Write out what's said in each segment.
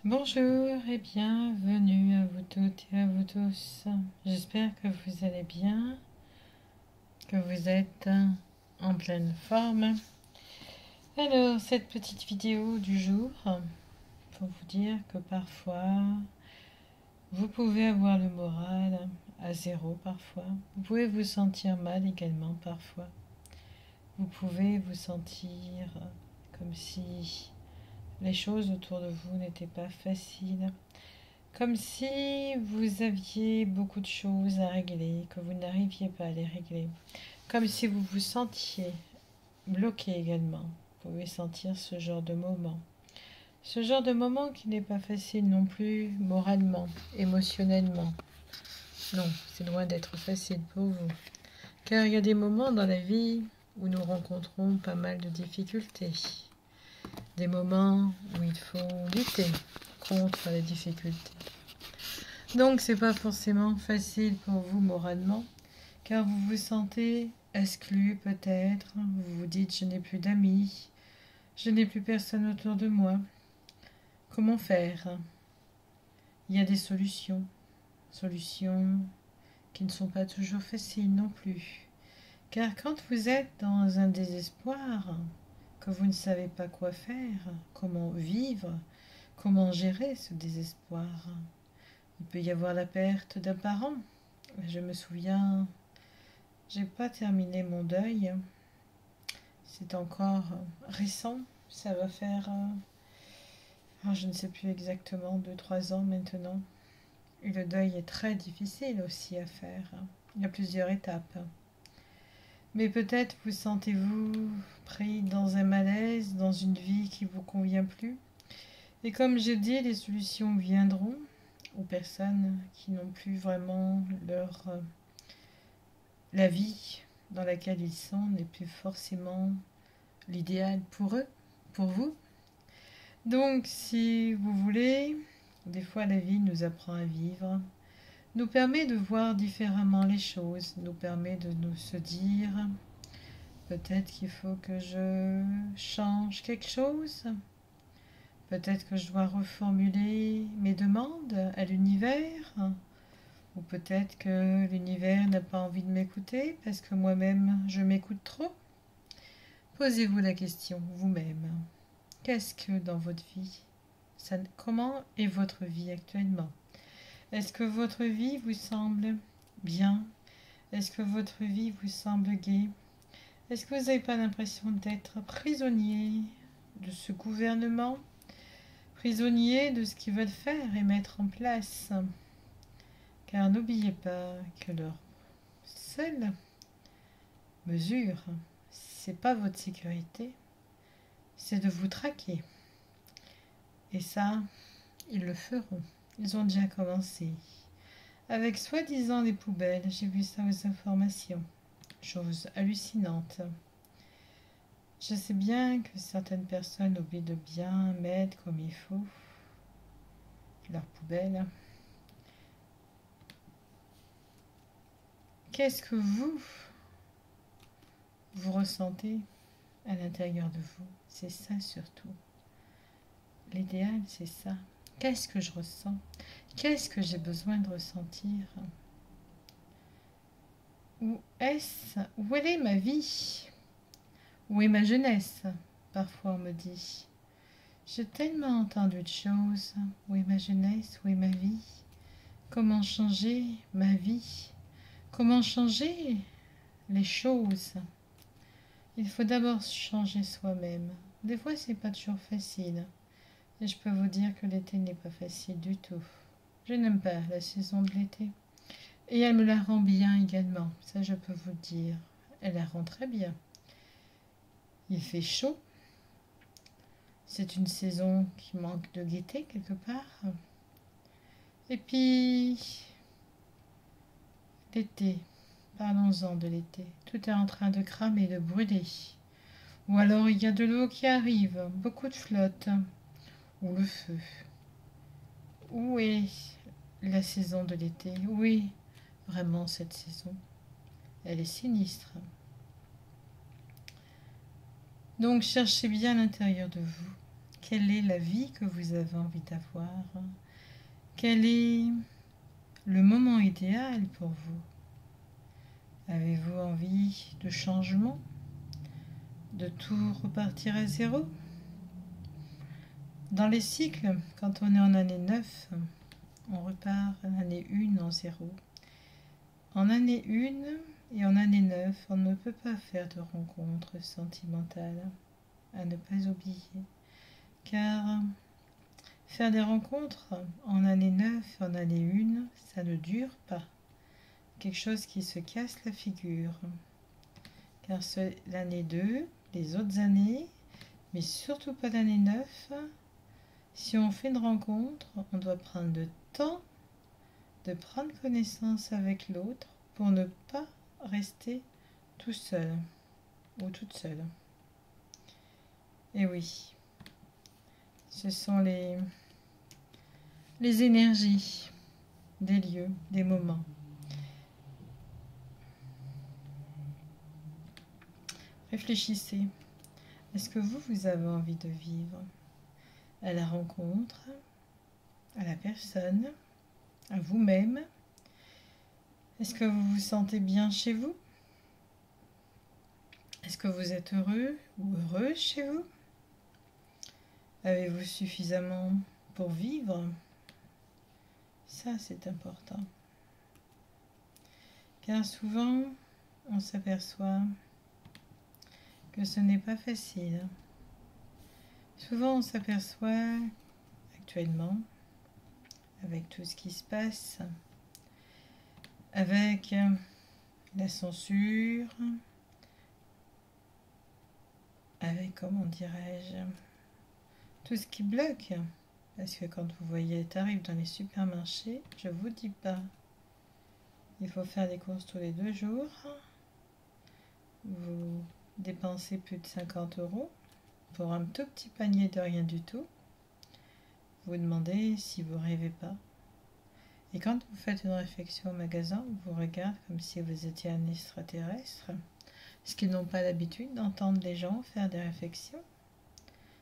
Bonjour et bienvenue à vous toutes et à vous tous. J'espère que vous allez bien, que vous êtes en pleine forme. Alors, cette petite vidéo du jour, pour vous dire que parfois, vous pouvez avoir le moral à zéro parfois. Vous pouvez vous sentir mal également parfois. Vous pouvez vous sentir comme si les choses autour de vous n'étaient pas faciles. Comme si vous aviez beaucoup de choses à régler, que vous n'arriviez pas à les régler. Comme si vous vous sentiez bloqué également. Vous pouvez sentir ce genre de moment. Ce genre de moment qui n'est pas facile non plus moralement, émotionnellement. Non, c'est loin d'être facile pour vous. Car il y a des moments dans la vie où nous rencontrons pas mal de difficultés. Des moments où il faut lutter contre les difficultés. Donc c'est pas forcément facile pour vous moralement, car vous vous sentez exclu peut-être, vous vous dites je n'ai plus d'amis, je n'ai plus personne autour de moi. Comment faire? Il y a des solutions qui ne sont pas toujours faciles non plus. Car quand vous êtes dans un désespoir, que vous ne savez pas quoi faire, comment vivre, comment gérer ce désespoir, il peut y avoir la perte d'un parent. Je me souviens, j'ai pas terminé mon deuil. C'est encore récent. Ça va faire, je ne sais plus exactement, 2-3 ans maintenant. Et le deuil est très difficile aussi à faire. Il y a plusieurs étapes. Mais peut-être vous sentez-vous pris dans un malaise, dans une vie qui ne vous convient plus. Et comme je dis, les solutions viendront aux personnes qui n'ont plus vraiment la vie dans laquelle ils sont n'est plus forcément l'idéal pour eux, pour vous. Donc, si vous voulez, des fois la vie nous apprend à vivre, nous permet de voir différemment les choses, nous permet de nous se dire peut-être qu'il faut que je change quelque chose, peut-être que je dois reformuler mes demandes à l'univers, ou peut-être que l'univers n'a pas envie de m'écouter parce que moi-même je m'écoute trop. Posez-vous la question vous-même. Qu'est-ce que dans votre vie, comment est votre vie actuellement? Est-ce que votre vie vous semble bien? Est-ce que votre vie vous semble gaie? Est-ce que vous n'avez pas l'impression d'être prisonnier de ce gouvernement? Prisonnier de ce qu'ils veulent faire et mettre en place? Car n'oubliez pas que leur seule mesure, c'est pas votre sécurité, c'est de vous traquer. Et ça, ils le feront. Ils ont déjà commencé. Avec soi-disant des poubelles, j'ai vu ça aux informations. Chose hallucinante. Je sais bien que certaines personnes oublient de bien mettre comme il faut leurs poubelles. Qu'est-ce que vous ressentez à l'intérieur de vous? C'est ça surtout. L'idéal, c'est ça. Qu'est-ce que je ressens? Qu'est-ce que j'ai besoin de ressentir? Où est ma vie? Où est ma jeunesse? Parfois on me dit. J'ai tellement entendu de choses. Où est ma jeunesse? Où est ma vie? Comment changer ma vie? Comment changer les choses? Il faut d'abord changer soi-même. Des fois, c'est pas toujours facile. Et je peux vous dire que l'été n'est pas facile du tout. Je n'aime pas la saison de l'été. Et elle me la rend bien également. Ça, je peux vous le dire. Elle la rend très bien. Il fait chaud. C'est une saison qui manque de gaieté quelque part. Et puis, l'été. Parlons-en de l'été. Tout est en train de cramer, de brûler. Ou alors il y a de l'eau qui arrive, beaucoup de flotte. Ou le feu. Où est la saison de l'été? Où est vraiment cette saison? Elle est sinistre. Donc cherchez bien à l'intérieur de vous. Quelle est la vie que vous avez envie d'avoir? Quel est le moment idéal pour vous? Avez-vous envie de changement? De tout repartir à zéro? Dans les cycles, quand on est en année 9, on repart en année 1 en zéro. En année 1 et en année 9, on ne peut pas faire de rencontres sentimentales, à ne pas oublier. Car faire des rencontres en année 9 et en année 1, ça ne dure pas. Quelque chose qui se casse la figure. Car l'année 2, les autres années, mais surtout pas l'année 9, si on fait une rencontre, on doit prendre le temps de prendre connaissance avec l'autre pour ne pas rester tout seul ou toute seule. Et oui, ce sont les énergies des lieux, des moments. Réfléchissez. Est-ce que vous avez envie de vivre à la rencontre, à la personne, à vous-même? Est-ce que vous vous sentez bien chez vous? Est-ce que vous êtes heureux ou heureuse chez vous? Avez-vous suffisamment pour vivre? Ça, c'est important. Car souvent, on s'aperçoit que ce n'est pas facile. Souvent, on s'aperçoit actuellement, avec tout ce qui se passe, avec la censure, avec, comment dirais-je, tout ce qui bloque. Parce que quand vous voyez les tarifs dans les supermarchés, je vous dis pas, il faut faire des courses tous les 2 jours. Vous dépensez plus de 50 € pour un tout petit panier de rien du tout. Vous demandez si vous rêvez pas. Et quand vous faites une réflexion au magasin, on vous regarde comme si vous étiez un extraterrestre. Parce qu'ils n'ont pas l'habitude d'entendre les gens faire des réflexions.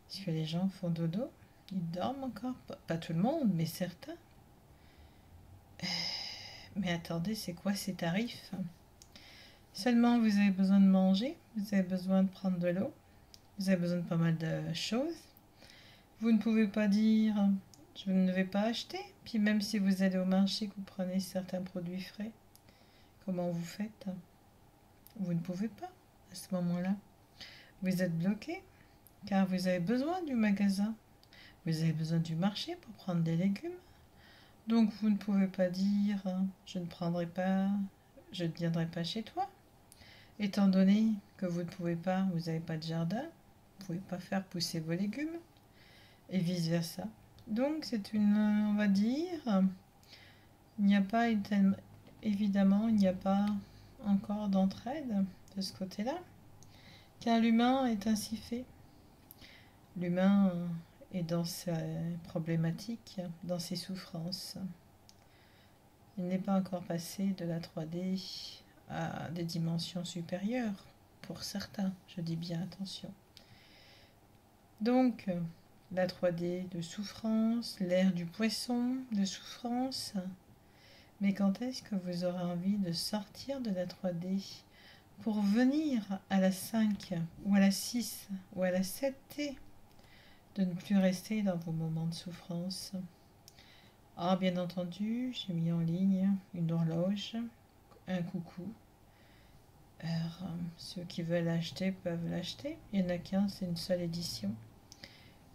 Parce que les gens font dodo, ils dorment encore. Pas tout le monde, mais certains. Mais attendez, c'est quoi ces tarifs? Seulement, vous avez besoin de manger, vous avez besoin de prendre de l'eau, vous avez besoin de pas mal de choses. Vous ne pouvez pas dire « je ne vais pas acheter ». Puis même si vous allez au marché, que vous prenez certains produits frais, comment vous faites? Vous ne pouvez pas à ce moment-là. Vous êtes bloqué car vous avez besoin du magasin. Vous avez besoin du marché pour prendre des légumes. Donc vous ne pouvez pas dire « je ne prendrai pas, je ne viendrai pas chez toi ». Étant donné que vous ne pouvez pas, vous n'avez pas de jardin, vous ne pouvez pas faire pousser vos légumes, et vice-versa. Donc c'est une, on va dire, il n'y a pas, évidemment, il n'y a pas encore d'entraide de ce côté-là, car l'humain est ainsi fait. L'humain est dans ses problématiques, dans ses souffrances. Il n'est pas encore passé de la 3D à des dimensions supérieures, pour certains, je dis bien attention. Donc, la 3D de souffrance, l'ère du poisson de souffrance. Mais quand est-ce que vous aurez envie de sortir de la 3D pour venir à la 5 ou à la 6 ou à la 7T, de ne plus rester dans vos moments de souffrance? Ah, bien entendu, j'ai mis en ligne une horloge, un coucou. Alors, ceux qui veulent l'acheter peuvent l'acheter. Il n'y en a qu'un, c'est une seule édition.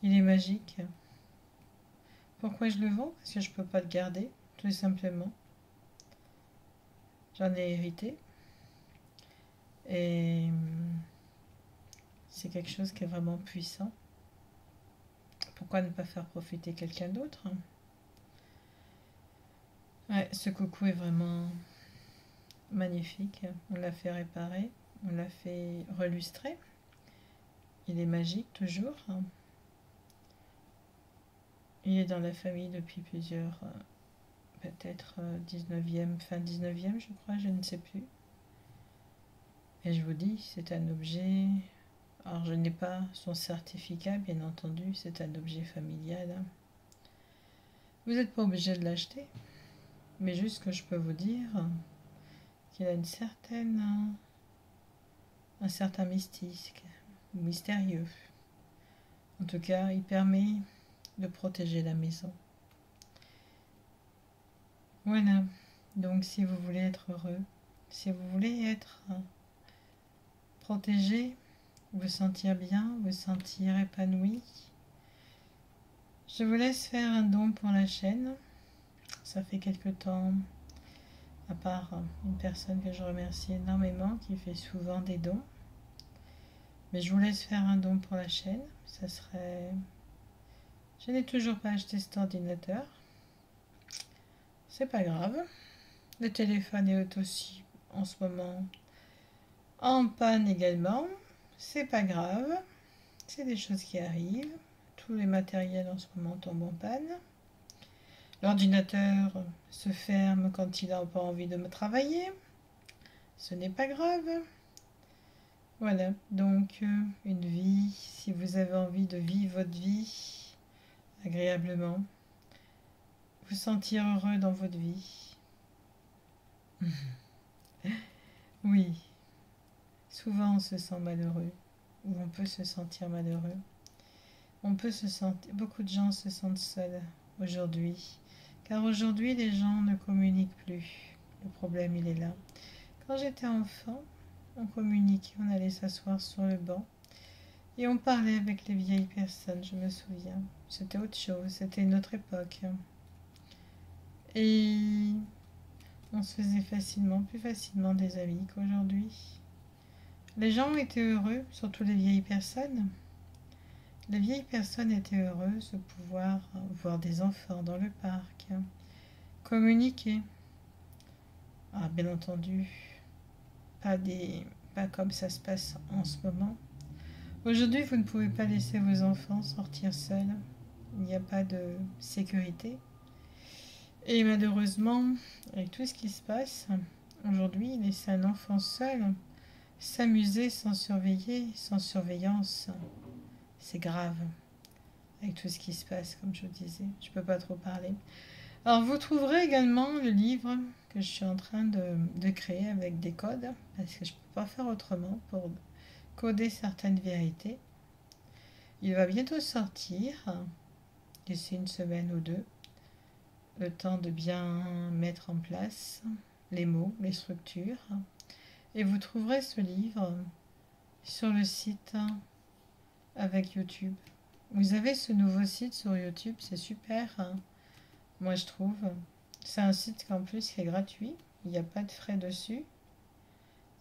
Il est magique. Pourquoi je le vends? Parce que je ne peux pas le garder, tout simplement. J'en ai hérité. Et c'est quelque chose qui est vraiment puissant. Pourquoi ne pas faire profiter quelqu'un d'autre? Ouais, ce coucou est vraiment magnifique. On l'a fait réparer, on l'a fait relustrer. Il est magique toujours. Il est dans la famille depuis plusieurs, peut-être 19e, fin 19e, je crois, je ne sais plus. Et je vous dis, c'est un objet Alors, je n'ai pas son certificat, bien entendu, c'est un objet familial. Vous n'êtes pas obligé de l'acheter, mais juste que je peux vous dire qu'il a un certain mystique, mystérieux. En tout cas, il permet de protéger la maison. Voilà, donc si vous voulez être heureux, si vous voulez être protégé, vous sentir bien, vous sentir épanoui, je vous laisse faire un don pour la chaîne. Ça fait quelque temps, à part une personne que je remercie énormément, qui fait souvent des dons. Mais je vous laisse faire un don pour la chaîne. Ça serait... Je n'ai toujours pas acheté cet ordinateur. C'est pas grave. Le téléphone est aussi en ce moment en panne également. C'est pas grave. C'est des choses qui arrivent. Tous les matériels en ce moment tombent en panne. L'ordinateur se ferme quand il n'a pas envie de me travailler. Ce n'est pas grave. Voilà, donc une vie, si vous avez envie de vivre votre vie agréablement, vous sentir heureux dans votre vie. Oui, souvent on se sent malheureux, ou on peut se sentir malheureux. On peut se sentir, beaucoup de gens se sentent seuls aujourd'hui, car aujourd'hui les gens ne communiquent plus. Le problème il est là. Quand j'étais enfant, on communiquait, on allait s'asseoir sur le banc et on parlait avec les vieilles personnes, je me souviens. C'était autre chose, c'était une autre époque. Et on se faisait plus facilement des amis qu'aujourd'hui. Les gens étaient heureux, surtout les vieilles personnes. Les vieilles personnes étaient heureuses de pouvoir voir des enfants dans le parc, communiquer. Ah, bien entendu, pas comme ça se passe en ce moment. Aujourd'hui, vous ne pouvez pas laisser vos enfants sortir seuls. Il n'y a pas de sécurité. Et malheureusement, avec tout ce qui se passe, aujourd'hui, laisser un enfant seul s'amuser sans surveiller, sans surveillance, c'est grave. Avec tout ce qui se passe, comme je vous disais, je ne peux pas trop parler. Alors, vous trouverez également le livre que je suis en train de créer avec des codes, parce que je ne peux pas faire autrement pour coder certaines vérités. Il va bientôt sortir, d'ici une semaine ou deux, le temps de bien mettre en place les mots, les structures. Et vous trouverez ce livre sur le site avec YouTube. Vous avez ce nouveau site sur YouTube, c'est super, moi je trouve. C'est un site qu'en plus qui est gratuit, il n'y a pas de frais dessus.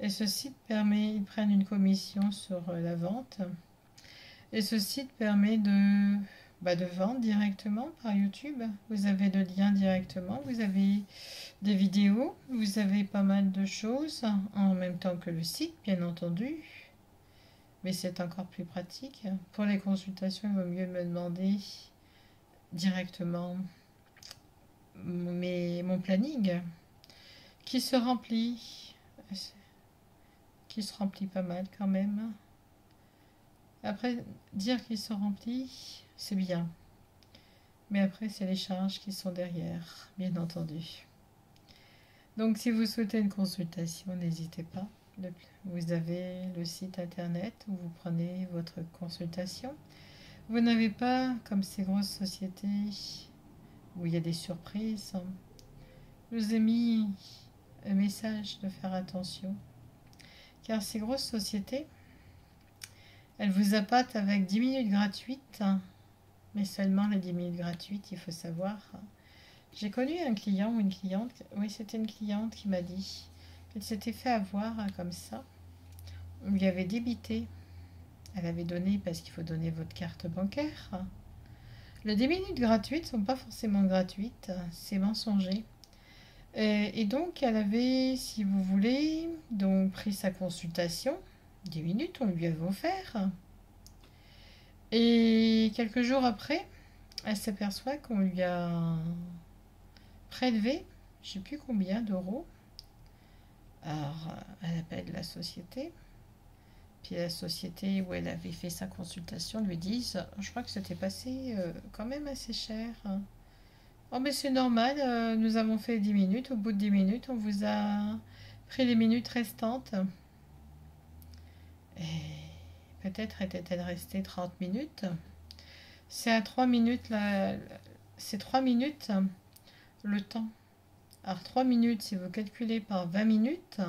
Et ce site permet, ils prennent une commission sur la vente. Et ce site permet de vendre directement par YouTube. Vous avez le lien directement, vous avez des vidéos, vous avez pas mal de choses en même temps que le site, bien entendu. Mais c'est encore plus pratique. Pour les consultations, il vaut mieux me demander directement mon planning qui se remplit pas mal quand même. Après, dire qu'il se remplit, c'est bien. Mais après, c'est les charges qui sont derrière, bien entendu. Donc, si vous souhaitez une consultation, n'hésitez pas. Vous avez le site internet où vous prenez votre consultation. Vous n'avez pas, comme ces grosses sociétés où il y a des surprises, je vous ai mis un message de faire attention. Car ces grosses sociétés, elles vous appâtent avec 10 minutes gratuites, mais seulement les 10 minutes gratuites, il faut savoir. J'ai connu un client ou une cliente, oui c'était une cliente qui m'a dit qu'elle s'était fait avoir comme ça. On lui avait débité, elle avait donné, parce qu'il faut donner votre carte bancaire. Les 10 minutes gratuites ne sont pas forcément gratuites, c'est mensonger. Et donc elle avait, si vous voulez, donc pris sa consultation, 10 minutes on lui avait offert. Et quelques jours après, elle s'aperçoit qu'on lui a prélevé, je ne sais plus combien d'euros. Alors, elle appelle la société. Puis la société où elle avait fait sa consultation lui disent, je crois que c'était passé quand même assez cher. Oh mais c'est normal, nous avons fait 10 minutes, au bout de 10 minutes, on vous a pris les minutes restantes. Et peut-être était-elle restée 30 minutes. C'est à 3 minutes, c'est 3 minutes le temps. Alors 3 minutes, si vous calculez par 20 minutes,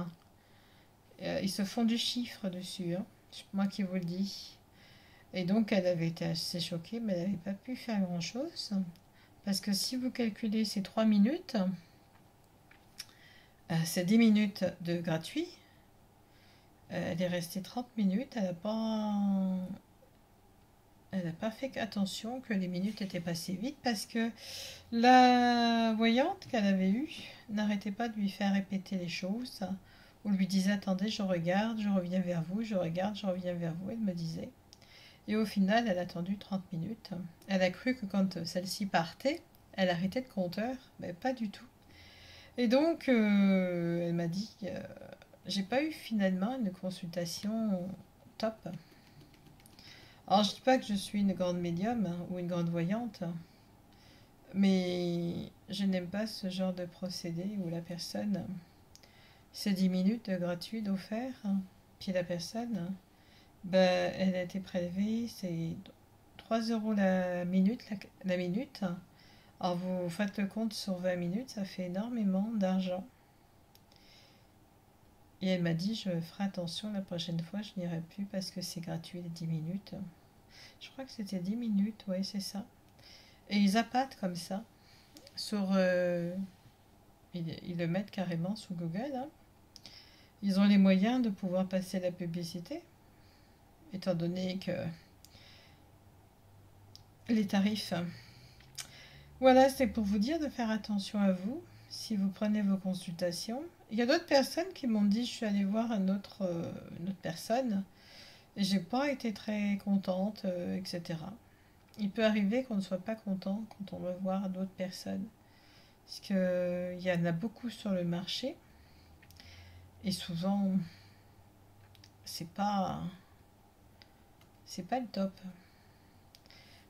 ils se font du chiffre dessus, hein. C'est moi qui vous le dis. Et donc elle avait été assez choquée, mais elle n'avait pas pu faire grand-chose. Parce que si vous calculez ces 3 minutes, c'est 10 minutes de gratuit. Elle est restée 30 minutes, elle n'a pas fait attention que les minutes étaient passées vite parce que la voyante qu'elle avait eue n'arrêtait pas de lui faire répéter les choses ou lui disait attendez, je regarde, je reviens vers vous, je regarde, je reviens vers vous, elle me disait. Et au final, elle a attendu 30 minutes. Elle a cru que quand celle-ci partait, elle arrêtait le compteur, mais pas du tout. Et donc, elle m'a dit j'ai pas eu finalement une consultation top. Alors, je dis pas que je suis une grande médium ou une grande voyante, mais je n'aime pas ce genre de procédé où la personne, c'est 10 minutes gratuites d'offert, puis la personne, ben, elle a été prélevée, c'est 3 euros la minute. La minute. Alors, vous faites le compte sur 20 minutes, ça fait énormément d'argent. Et elle m'a dit, je ferai attention la prochaine fois, je n'irai plus parce que c'est gratuit les 10 minutes. Je crois que c'était 10 minutes, oui, c'est ça. Et ils appâtent comme ça. Ils le mettent carrément sur Google, hein. Ils ont les moyens de pouvoir passer la publicité, étant donné que les tarifs. Voilà, c'est pour vous dire de faire attention à vous si vous prenez vos consultations. Il y a d'autres personnes qui m'ont dit je suis allée voir une autre personne et j'ai pas été très contente, etc. Il peut arriver qu'on ne soit pas content quand on va voir d'autres personnes. Parce qu'il y en a beaucoup sur le marché et souvent c'est pas le top.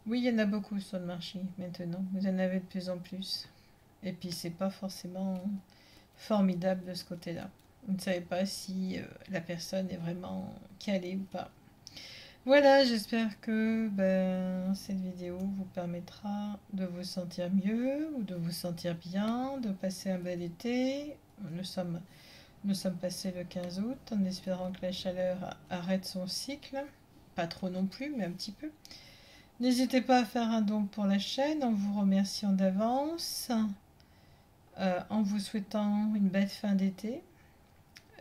Oui, il y en a beaucoup sur le marché maintenant. Vous en avez de plus en plus. Et puis c'est pas forcément formidable de ce côté-là. Vous ne savez pas si la personne est vraiment calée ou pas. Voilà, j'espère que cette vidéo vous permettra de vous sentir mieux ou de vous sentir bien, de passer un bel été. Nous sommes passés le 15 août en espérant que la chaleur arrête son cycle. Pas trop non plus, mais un petit peu. N'hésitez pas à faire un don pour la chaîne en vous remerciant d'avance, en vous souhaitant une belle fin d'été.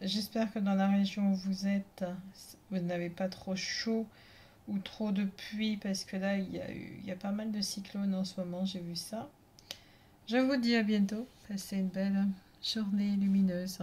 J'espère que dans la région où vous êtes, vous n'avez pas trop chaud ou trop de pluie, parce que là, il y a pas mal de cyclones en ce moment, j'ai vu ça. Je vous dis à bientôt. Passez une belle journée lumineuse.